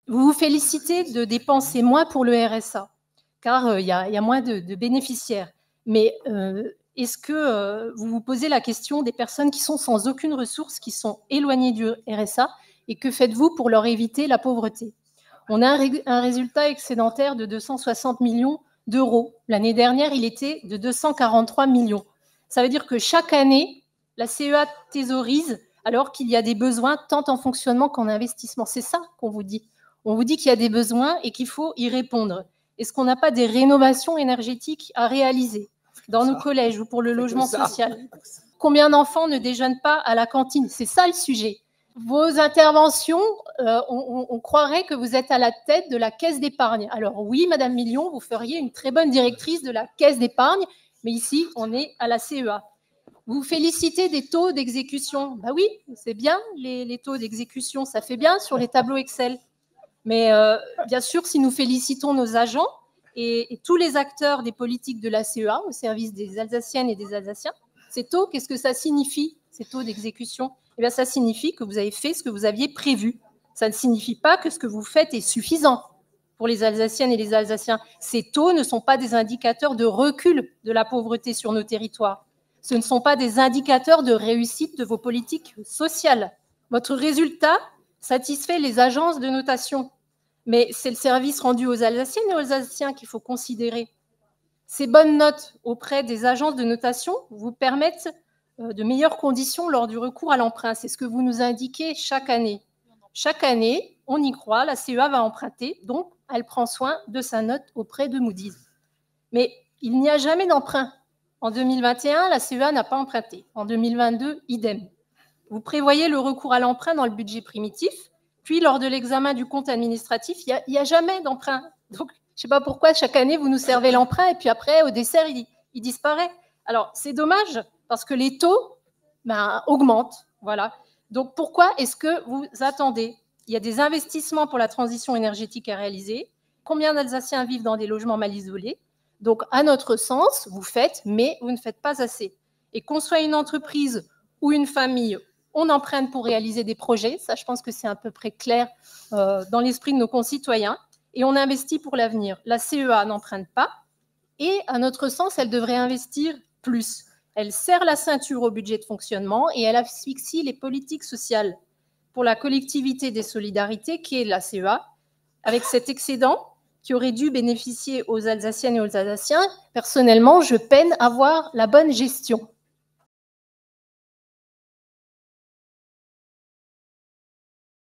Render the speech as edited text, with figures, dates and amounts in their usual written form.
Vous vous félicitez de dépenser moins pour le RSA, car il y a moins de bénéficiaires. Mais est-ce que vous vous posez la question des personnes qui sont sans aucune ressource, qui sont éloignées du RSA, et que faites-vous pour leur éviter la pauvreté? On a un résultat excédentaire de 260 millions d'euros. L'année dernière, il était de 243 millions. Ça veut dire que chaque année, la CEA thésaurise alors qu'il y a des besoins tant en fonctionnement qu'en investissement. C'est ça qu'on vous dit. On vous dit qu'il y a des besoins et qu'il faut y répondre. Est-ce qu'on n'a pas des rénovations énergétiques à réaliser dans nos collèges ou pour le logement social? Combien d'enfants ne déjeunent pas à la cantine? C'est ça le sujet. Vos interventions, on croirait que vous êtes à la tête de la caisse d'épargne. Alors oui, Madame Million, vous feriez une très bonne directrice de la caisse d'épargne, mais ici, on est à la CEA. Vous félicitez des taux d'exécution. Ben oui, c'est bien, les taux d'exécution, ça fait bien sur les tableaux Excel. Mais bien sûr, si nous félicitons nos agents et tous les acteurs des politiques de la CEA au service des Alsaciennes et des Alsaciens, ces taux, qu'est-ce que ça signifie, ces taux d'exécution? Eh bien, ça signifie que vous avez fait ce que vous aviez prévu. Ça ne signifie pas que ce que vous faites est suffisant pour les Alsaciennes et les Alsaciens. Ces taux ne sont pas des indicateurs de recul de la pauvreté sur nos territoires. Ce ne sont pas des indicateurs de réussite de vos politiques sociales. Votre résultat satisfait les agences de notation, mais c'est le service rendu aux Alsaciennes et aux Alsaciens qu'il faut considérer. Ces bonnes notes auprès des agences de notation vous permettent de meilleures conditions lors du recours à l'emprunt. C'est ce que vous nous indiquez chaque année. Chaque année, on y croit, la CEA va emprunter, donc elle prend soin de sa note auprès de Moody's. Mais il n'y a jamais d'emprunt. En 2021, la CEA n'a pas emprunté. En 2022, idem. Vous prévoyez le recours à l'emprunt dans le budget primitif, puis lors de l'examen du compte administratif, il n'y a jamais d'emprunt. Donc, je ne sais pas pourquoi chaque année, vous nous servez l'emprunt, et puis après, au dessert, il disparaît. Alors, c'est dommage, parce que les taux augmentent. Voilà. Donc, pourquoi est-ce que vous attendez? Il y a des investissements pour la transition énergétique à réaliser. Combien d'Alsaciens vivent dans des logements mal isolés? Donc, à notre sens, vous faites, mais vous ne faites pas assez. Et qu'on soit une entreprise ou une famille, on emprunte pour réaliser des projets. Ça, je pense que c'est à peu près clair dans l'esprit de nos concitoyens. Et on investit pour l'avenir. La CEA n'emprunte pas. Et à notre sens, elle devrait investir plus. Elle serre la ceinture au budget de fonctionnement et elle asphyxie les politiques sociales pour la collectivité des solidarités qui est la CEA. Avec cet excédent qui aurait dû bénéficier aux Alsaciennes et aux Alsaciens, personnellement, je peine à voir la bonne gestion.